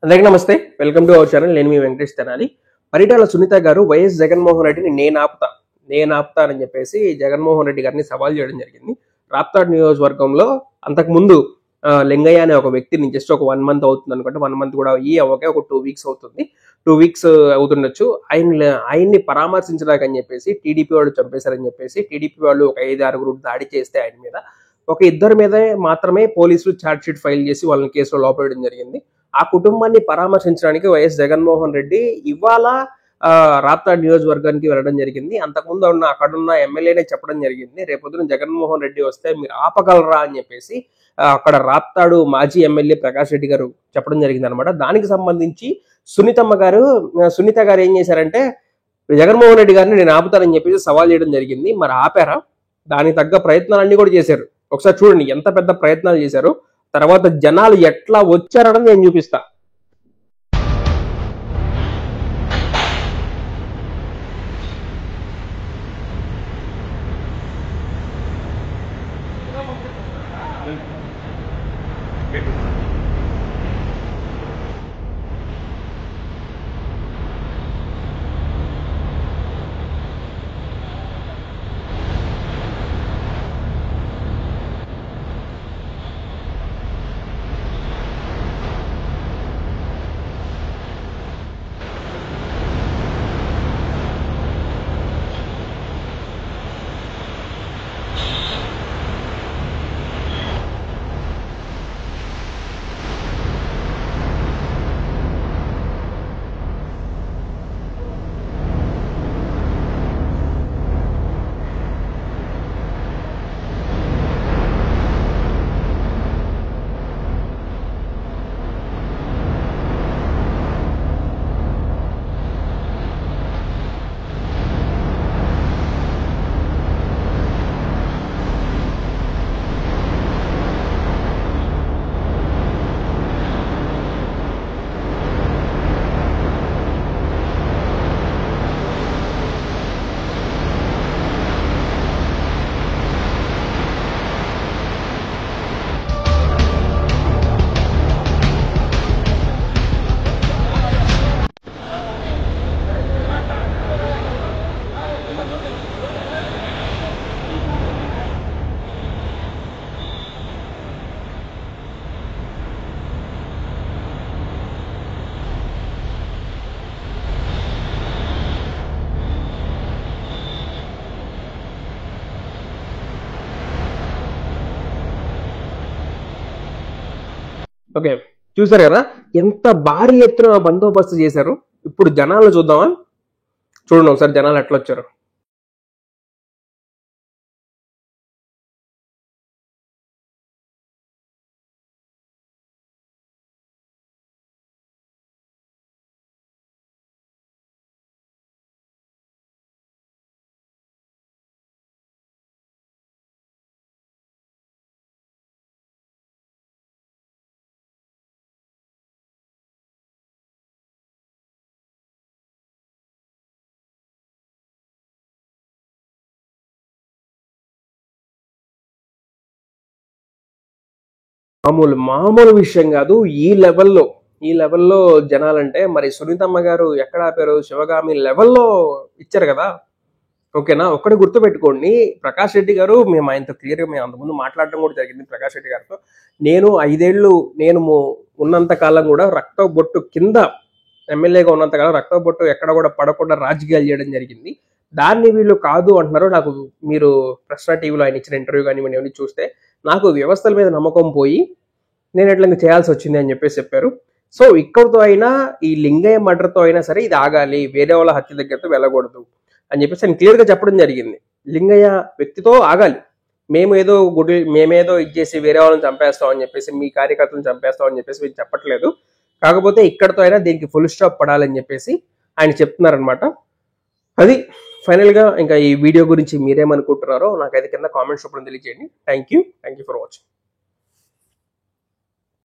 అందరికీ నమస్తే. Welcome to our channel. నేను మీ వెంకటేష్ తెనాలి. పరిటాల సునీత గారు వైఎస్ జగన్మోహన్ రెడ్డిని నేను ఆపుతా అని చెప్పేసి జగన్మోహన్ రెడ్డి గారిని సవాల్ చేయడం జరిగింది. రాప్తాడ్ నియోజకవర్గంలో అంతకుముందు లింగయ్య అనే ఒక వ్యక్తిని జస్ట్ ఒక 1 month అవుతుంది అనుకుంటే, 1 month కూడా అవ్వకే ఒక 2 weeks అవుతుంది. 2 weeks అవుతుండొచ్చు. ఆయన్ని పరామర్శించడానికని చెప్పేసి టీడీపీ వాళ్ళు చంపేశారని చెప్పేసి టీడీపీ వాళ్ళు ఒక 5-6 దాడి చేస్తే ఆయన మీద ఒక 2 మీద మాత్రమే పోలీసులు ఛార్జ్ షీట్ ఫైల్ చేసి వాళ్ళని కేసులో లోపడడం జరిగింది. ఆ కుటుంబాన్ని పరామర్శించడానికి వైఎస్ జగన్మోహన్ రెడ్డి ఇవాళ రాప్తాడ్ నియోజకవర్గానికి వెళ్ళడం జరిగింది. అంతకుముందు అక్కడున్న ఎమ్మెల్యేనే చెప్పడం జరిగింది, రేపొద్దున జగన్మోహన్ రెడ్డి వస్తే మీరు ఆపగలరా అని చెప్పేసి అక్కడ రాప్తాడు మాజీ ఎమ్మెల్యే ప్రకాష్ రెడ్డి గారు చెప్పడం జరిగింది అనమాట. దానికి సంబంధించి సునీత గారు ఏం చేశారంటే, జగన్మోహన్ రెడ్డి గారిని నేను ఆపుతానని చెప్పేసి సవాల్ చేయడం జరిగింది. మరి ఆపారా? దానికి తగ్గ ప్రయత్నాలన్నీ కూడా చేశారు. ఒకసారి చూడండి ఎంత పెద్ద ప్రయత్నాలు చేశారు. తర్వాత జనాలు ఎట్లా వచ్చారని నేను చూపిస్తా. ఓకే, చూసారు కదా ఎంత భారీ ఎత్తున బందోబస్తు చేశారు. ఇప్పుడు జనాలు చూద్దామా? చూడండి ఒకసారి జనాలు ఎట్లా వచ్చారు. మామూలు విషయం కాదు. ఈ లెవెల్లో జనాలంటే మరి సునీతమ్మ గారు ఎక్కడ ఆపారు? శివగామి లెవెల్లో ఇచ్చారు కదా. ఓకేనా? ఒక్కటి గుర్తుపెట్టుకోండి, ప్రకాష్ రెడ్డి గారు మేము ఆయనతో క్లియర్గా మేము అంతకుముందు మాట్లాడడం కూడా జరిగింది. ప్రకాష్ రెడ్డి గారితో నేను 5 ఏళ్ళు ఉన్నంత కాలం కూడా రక్త బొట్టు కింద ఎమ్మెల్యేగా ఉన్నంతకాలం రక్త బొట్టు ఎక్కడ కూడా పడకుండా రాజకీయాలు చేయడం జరిగింది. దాన్ని వీళ్ళు కాదు అంటున్నారు. నాకు మీరు ప్రశ్న టీవీలో ఆయన ఇచ్చిన ఇంటర్వ్యూ కానీ ఇవన్నీ చూస్తే నాకు వ్యవస్థల మీద నమ్మకం పోయి నేను ఎట్లా చేయాల్సి వచ్చింది అని చెప్పేసి చెప్పారు. సో ఇక్కడితో అయినా ఈ లింగయ్య మర్డర్తో అయినా సరే ఇది ఆగాలి, వేరే వాళ్ళ హత్య దగ్గరతో వెళ్ళకూడదు అని చెప్పేసి ఆయన క్లియర్గా చెప్పడం జరిగింది. లింగయ్య వ్యక్తితో ఆగాలి. మేమేదో ఇచ్చేసి వేరే వాళ్ళని చంపేస్తాం అని చెప్పేసి, మీ కార్యకర్తలను చంపేస్తాం అని చెప్పేసి మీరు చెప్పట్లేదు. కాకపోతే ఇక్కడితో అయినా దీనికి ఫుల్ స్టాప్ పడాలని చెప్పేసి ఆయన చెప్తున్నారనమాట. అది ఫైనల్గా ఇంకా ఈ వీడియో గురించి మీరేమనుకుంటున్నారో నాకైతే కింద కామెంట్స్ రూపంలో తెలియజేయండి. Thank you for watching.